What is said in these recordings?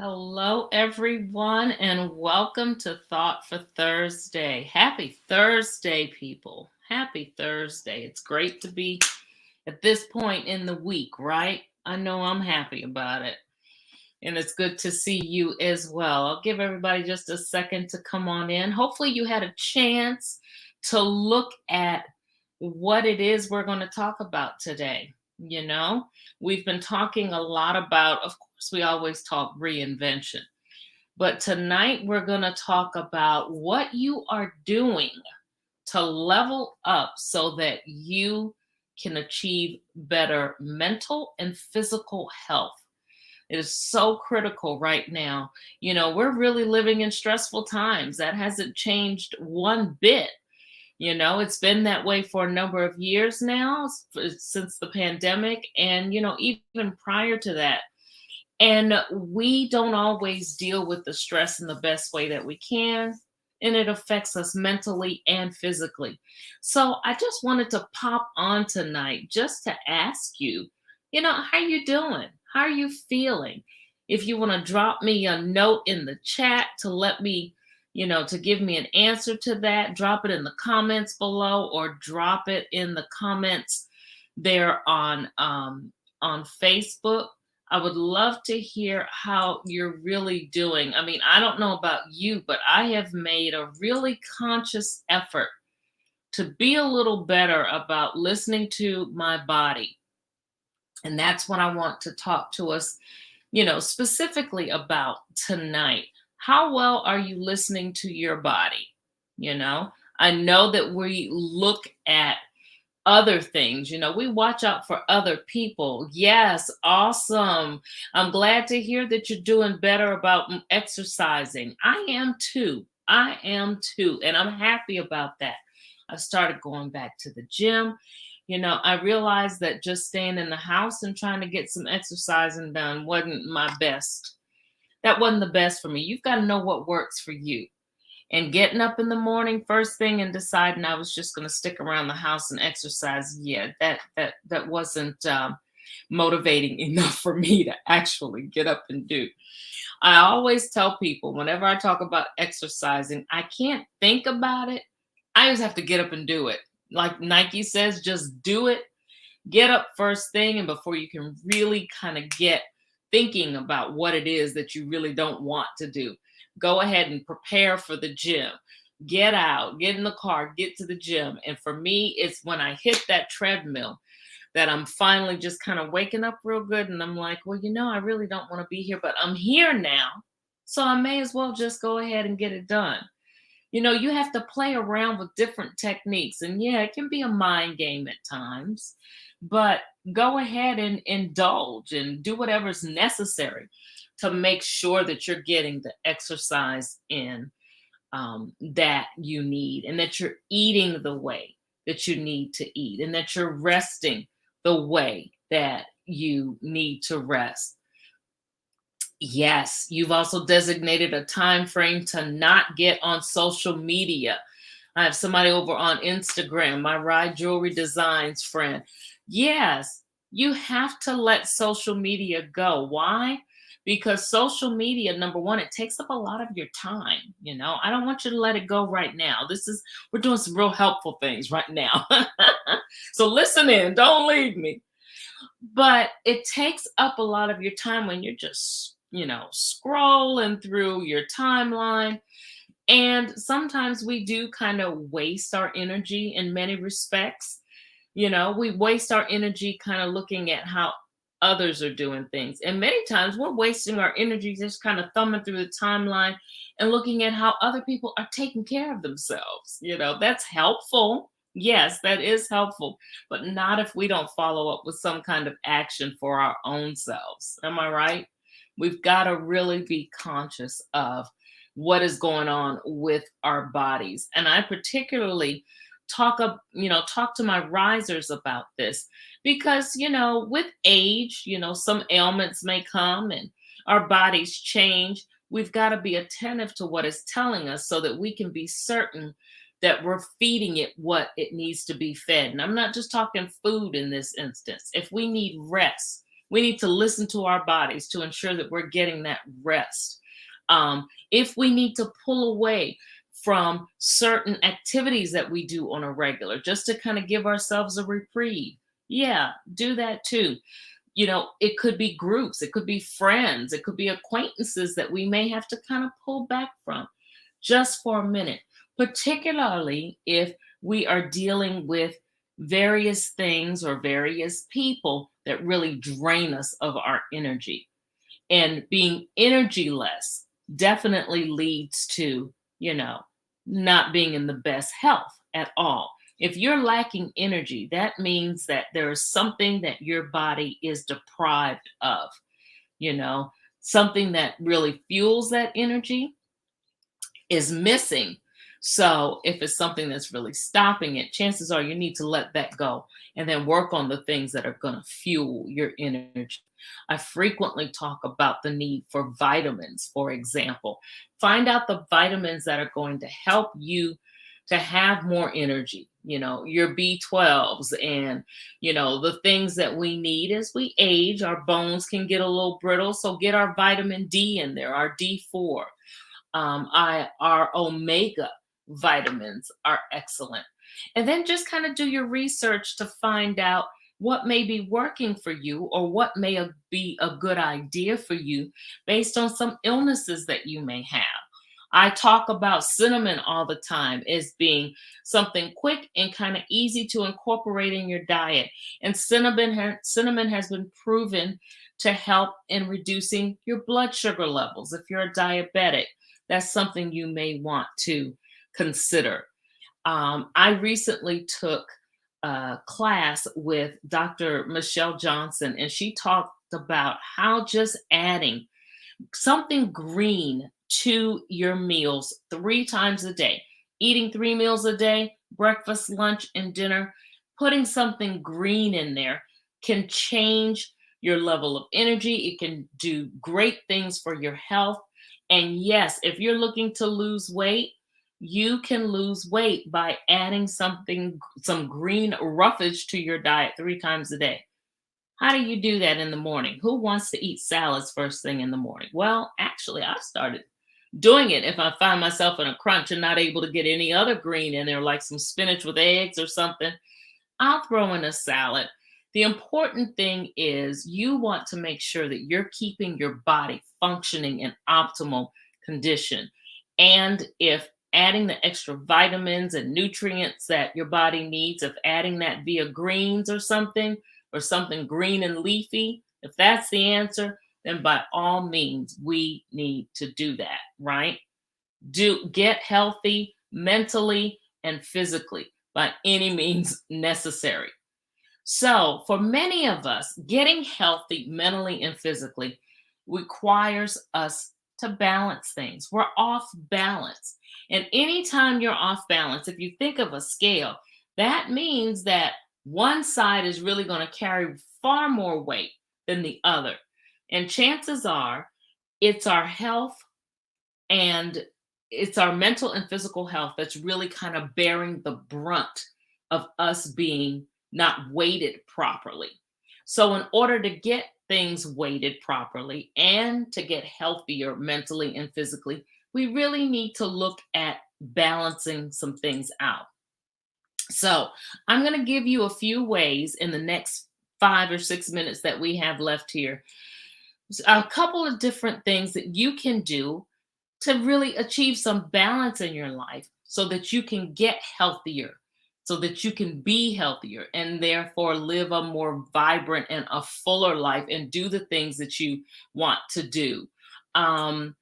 Hello, everyone, and welcome to Thought for Thursday. Happy Thursday, people. Happy Thursday. It's great to be at this point in the week, right? I know I'm happy about it. And it's good to see you as well. I'll give everybody just a second to come on in. Hopefully, you had a chance to look at what it is we're going to talk about today. You know, we've been talking a lot about, of course, we always talk reinvention, but tonight we're going to talk about what you are doing to level up so that you can achieve better mental and physical health. It is so critical right now. You know, we're really living in stressful times. That hasn't changed one bit. You know, it's been that way for a number of years now, since the pandemic, and, even prior to that. And we don't always deal with the stress in the best way that we can. And it affects us mentally and physically. So I just wanted to pop on tonight just to ask you, how you doing? How are you feeling? If you want to drop me a note in the chat to let me, to give me an answer to that, drop it in the comments below or drop it in the comments there on Facebook. I would love to hear how you're really doing. I mean, I don't know about you, but I have made a really conscious effort to be a little better about listening to my body. And that's what I want to talk to us, specifically about tonight. How well are you listening to your body? You know, I know that we look at other things. We watch out for other people. Yes, awesome. I'm glad to hear that you're doing better about exercising. I am too. I am too. And I'm happy about that. I started going back to the gym. I realized that just staying in the house and trying to get some exercising done wasn't my best. That wasn't the best for me. You've got to know what works for you. And getting up in the morning first thing and deciding I was just going to stick around the house and exercise, yeah, that wasn't motivating enough for me to actually get up and do. I always tell people whenever I talk about exercising, I can't think about it. I just have to get up and do it. Like Nike says, just do it. Get up first thing, and before you can really kind of get thinking about what it is that you really don't want to do, go ahead and prepare for the gym. Get out, get in the car, get to the gym. And for me, it's when I hit that treadmill that I'm finally just kind of waking up real good. And I'm like, well, I really don't want to be here, but I'm here now. So I may as well just go ahead and get it done. You have to play around with different techniques. And yeah, it can be a mind game at times, but go ahead and indulge and do whatever's necessary to make sure that you're getting the exercise in that you need, and that you're eating the way that you need to eat, and that you're resting the way that you need to rest. Yes, you've also designated a time frame to not get on social media. I have somebody over on Instagram, my Ride Jewelry Designs friend. Yes, you have to let social media go. Why? Because social media, number one, it takes up a lot of your time. I don't want you to let it go right now. We're doing some real helpful things right now. So listen in, don't leave me. But it takes up a lot of your time when you're just, scrolling through your timeline. And sometimes we do kind of waste our energy in many respects. We waste our energy kind of looking at how others are doing things. And many times we're wasting our energy just kind of thumbing through the timeline and looking at how other people are taking care of themselves. That's helpful. Yes, that is helpful, but not if we don't follow up with some kind of action for our own selves. Am I right? We've got to really be conscious of what is going on with our bodies. And I particularly talk to my risers about this because, with age, some ailments may come and our bodies change. We've got to be attentive to what it's telling us so that we can be certain that we're feeding it what it needs to be fed. And I'm not just talking food in this instance. If we need rest, We need to listen to our bodies to ensure that we're getting that rest. If we need to pull away from certain activities that we do on a regular, just to kind of give ourselves a reprieve, yeah, do that too. It could be groups, it could be friends, it could be acquaintances that we may have to kind of pull back from just for a minute, particularly if we are dealing with various things or various people that really drain us of our energy. And being energyless definitely leads to, you know, not being in the best health at all. If you're lacking energy, that means that there is something that your body is deprived of, you know, something that really fuels that energy is missing. So if it's something that's really stopping it, chances are you need to let that go and then work on the things that are going to fuel your energy. I frequently talk about the need for vitamins, for example. Find out the vitamins that are going to help you to have more energy, your B12s and, the things that we need as we age. Our bones can get a little brittle. So get our vitamin D in there, our D4. Our omega vitamins are excellent. And then just kind of do your research to find out what may be working for you or what may be a good idea for you based on some illnesses that you may have. I talk about cinnamon all the time as being something quick and kind of easy to incorporate in your diet. And cinnamon has been proven to help in reducing your blood sugar levels. If you're a diabetic, that's something you may want to consider. I recently took a class with Dr. Michelle Johnson, and she talked about how just adding something green to your meals 3 times a day, eating 3 meals a day, breakfast, lunch, and dinner, putting something green in there can change your level of energy. It can do great things for your health. And yes, if you're looking to lose weight, you can lose weight by adding some green roughage to your diet 3 times a day. How do you do that in the morning? Who wants to eat salads first thing in the morning? Well, actually, I started doing it if I find myself in a crunch and not able to get any other green in there, like some spinach with eggs or something. I'll throw in a salad. The important thing is you want to make sure that you're keeping your body functioning in optimal condition. And if adding the extra vitamins and nutrients that your body needs, if adding that via greens or something green and leafy, if that's the answer, then by all means, we need to do that, right? Get healthy mentally and physically by any means necessary. So, for many of us, getting healthy mentally and physically requires us to balance things. We're off balance. And anytime you're off balance, if you think of a scale, that means that one side is really going to carry far more weight than the other. And chances are it's our health and it's our mental and physical health that's really kind of bearing the brunt of us being not weighted properly. So, in order to get things weighted properly and to get healthier mentally and physically, we really need to look at balancing some things out. So, I'm going to give you a few ways in the next 5 or 6 minutes that we have left here, a couple of different things that you can do to really achieve some balance in your life so that you can get healthier, so that you can be healthier and therefore live a more vibrant and a fuller life and do the things that you want to do. Um,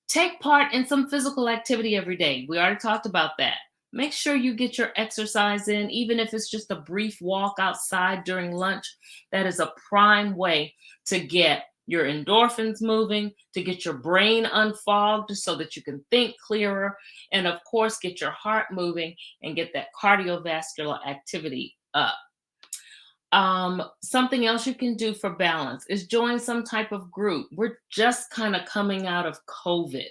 Take part in some physical activity every day. We already talked about that. Make sure you get your exercise in, even if it's just a brief walk outside during lunch. That is a prime way to get your endorphins moving, to get your brain unfogged so that you can think clearer, and of course, get your heart moving and get that cardiovascular activity up. Something else you can do for balance is join some type of group. We're just kind of coming out of COVID,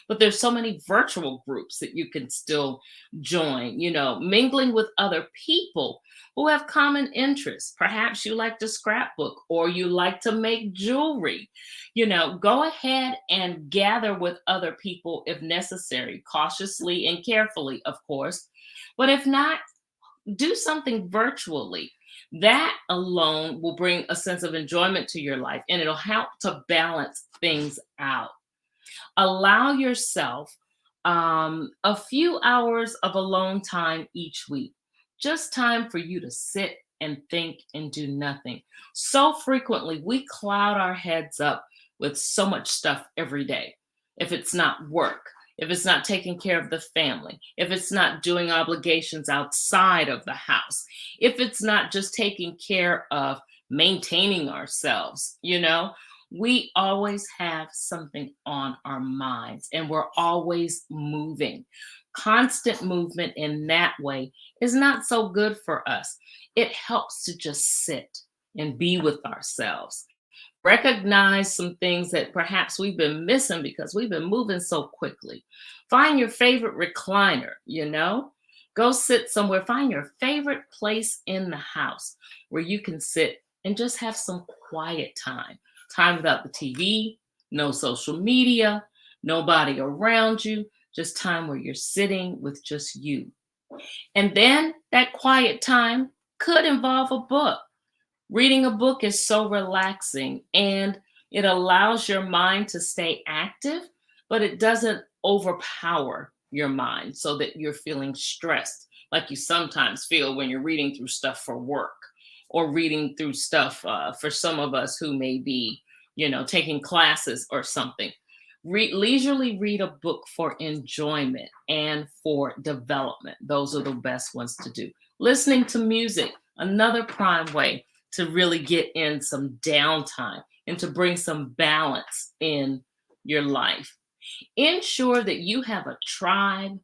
but there's so many virtual groups that you can still join, mingling with other people who have common interests. Perhaps you like to scrapbook or you like to make jewelry. Go ahead and gather with other people if necessary, cautiously and carefully, of course. But if not, do something virtually. That alone will bring a sense of enjoyment to your life, and it'll help to balance things out. Allow yourself a few hours of alone time each week, just time for you to sit and think and do nothing. So frequently, we cloud our heads up with so much stuff every day. If it's not work, if it's not taking care of the family, if it's not doing obligations outside of the house, if it's not just taking care of maintaining ourselves, we always have something on our minds and we're always moving. Constant movement in that way is not so good for us. It helps to just sit and be with ourselves. Recognize some things that perhaps we've been missing because we've been moving so quickly. Find your favorite recliner, Go sit somewhere. Find your favorite place in the house where you can sit and just have some quiet time. Time without the TV, no social media, nobody around you, just time where you're sitting with just you. And then that quiet time could involve a book. Reading a book is so relaxing and it allows your mind to stay active, but it doesn't overpower your mind so that you're feeling stressed like you sometimes feel when you're reading through stuff for work or reading through stuff for some of us who may be, taking classes or something. Leisurely read a book for enjoyment and for development. Those are the best ones to do. Listening to music, another prime way to really get in some downtime and to bring some balance in your life. Ensure that you have a tribe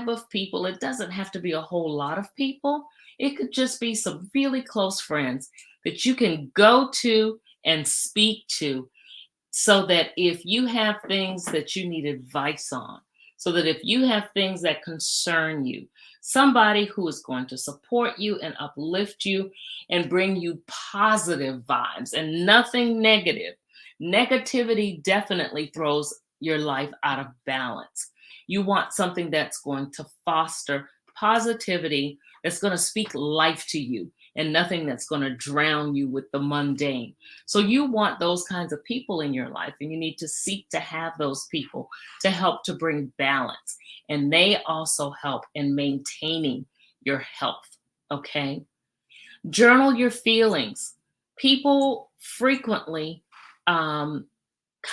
of people. It doesn't have to be a whole lot of people. It could just be some really close friends that you can go to and speak to, so that if you have things that you need advice on, so that if you have things that concern you, somebody who is going to support you and uplift you and bring you positive vibes and nothing negative. Negativity definitely throws your life out of balance. You want something that's going to foster positivity, that's going to speak life to you, and nothing that's going to drown you with the mundane. So you want those kinds of people in your life, and you need to seek to have those people to help to bring balance. And they also help in maintaining your health. Okay. Journal your feelings. People frequently kind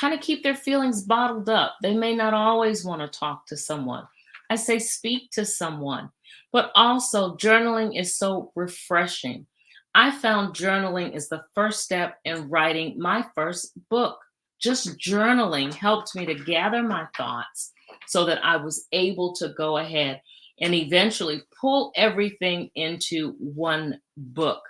of keep their feelings bottled up. They may not always want to talk to someone. I say speak to someone, but also journaling is so refreshing. I found journaling is the first step in writing my first book. Just journaling helped me to gather my thoughts so that I was able to go ahead and eventually pull everything into one book.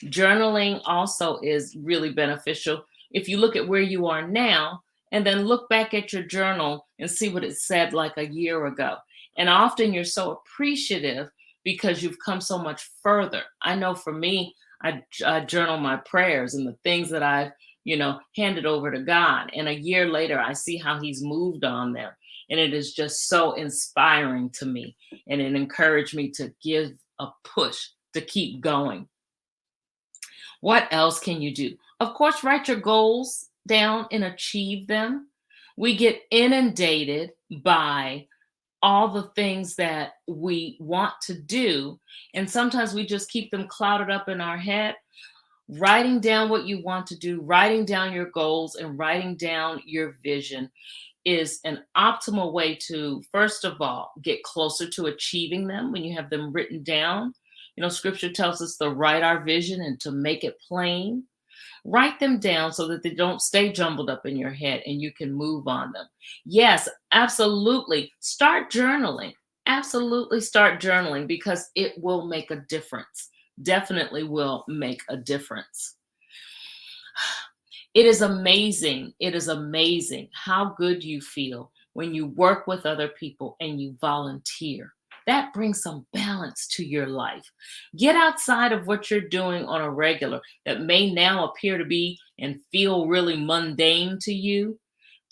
Journaling also is really beneficial if you look at where you are now and then look back at your journal and see what it said like a year ago. And often you're so appreciative because you've come so much further. I know for me, I journal my prayers and the things that I've, handed over to God. And a year later, I see how He's moved on them. And it is just so inspiring to me. And it encouraged me to give a push to keep going. What else can you do? Of course, write your goals down and achieve them. We get inundated by all the things that we want to do, and sometimes we just keep them clouded up in our head. Writing down what you want to do, writing down your goals, and writing down your vision is an optimal way to, first of all, get closer to achieving them when you have them written down. Scripture tells us to write our vision and to make it plain. Write them down so that they don't stay jumbled up in your head and you can move on them. Yes, absolutely. Start journaling. Absolutely start journaling because it will make a difference. Definitely will make a difference. It is amazing. It is amazing how good you feel when you work with other people and you volunteer. That brings some balance to your life. Get outside of what you're doing on a regular that may now appear to be and feel really mundane to you.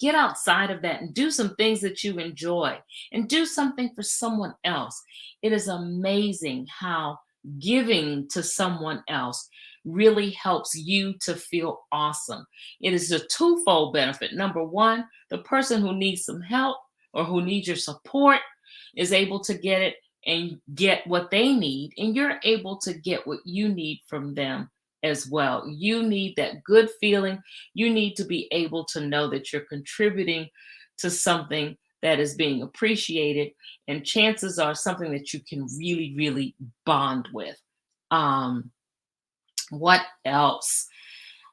Get outside of that and do some things that you enjoy and do something for someone else. It is amazing how giving to someone else really helps you to feel awesome. It is a twofold benefit. Number one, the person who needs some help or who needs your support is able to get it and get what they need, and you're able to get what you need from them as well. You need that good feeling. You need to be able to know that you're contributing to something that is being appreciated, and chances are something that you can really, really bond with. Um, what else?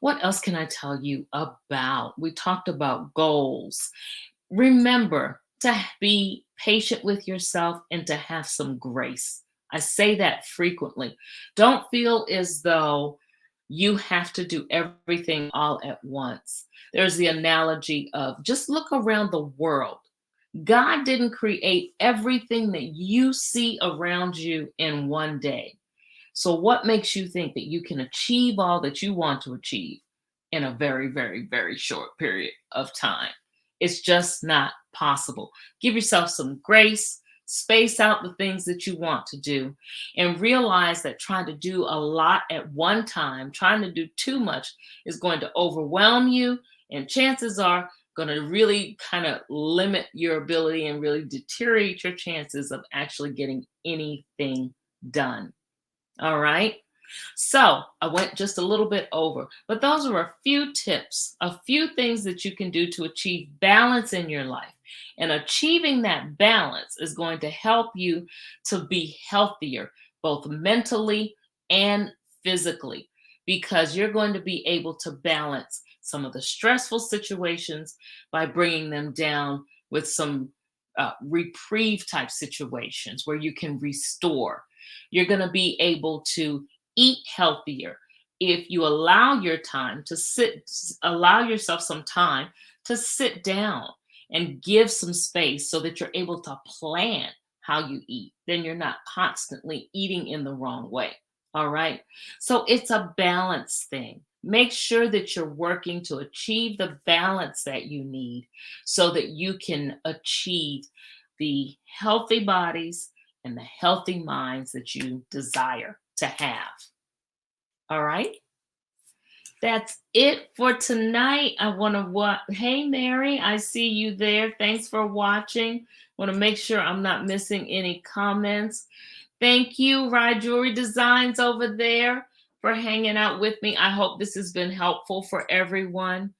What else can I tell you about? We talked about goals. Remember to be patient with yourself and to have some grace. I say that frequently. Don't feel as though you have to do everything all at once. There's the analogy of just look around the world. God didn't create everything that you see around you in one day. So, what makes you think that you can achieve all that you want to achieve in a very, very, very short period of time? It's just not possible. Give yourself some grace, space out the things that you want to do, and realize that trying to do a lot at one time, trying to do too much, is going to overwhelm you, and chances are going to really kind of limit your ability and really deteriorate your chances of actually getting anything done. All right. So I went just a little bit over, but those are a few tips, a few things that you can do to achieve balance in your life. And achieving that balance is going to help you to be healthier, both mentally and physically, because you're going to be able to balance some of the stressful situations by bringing them down with some reprieve type situations where you can restore. You're going to be able to eat healthier if you allow your time to sit, allow yourself some time to sit down and give some space so that you're able to plan how you eat. Then you're not constantly eating in the wrong way. All right. So it's a balance thing. Make sure that you're working to achieve the balance that you need so that you can achieve the healthy bodies and the healthy minds that you desire to have. All right. That's it for tonight. I want to Hey, Mary, I see you there. Thanks for watching. Want to make sure I'm not missing any comments. Thank you, Rye Jewelry Designs over there, for hanging out with me. I hope this has been helpful for everyone.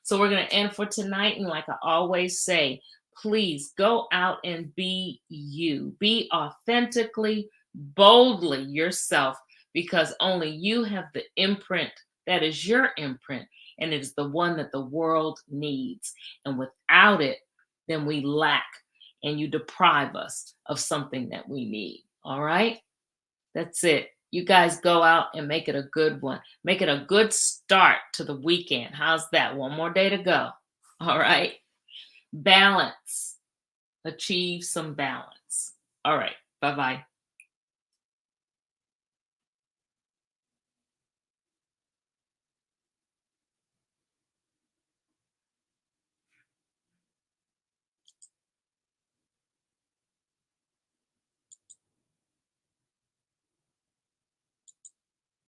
So we're going to end for tonight. And like I always say, please go out and be you. Be authentically, boldly yourself, because only you have the imprint that is your imprint, and it is the one that the world needs. And without it, then we lack, and you deprive us of something that we need. All right? That's it. You guys go out and make it a good one. Make it a good start to the weekend. How's that? One more day to go. All right? Balance. Achieve some balance. All right. Bye-bye.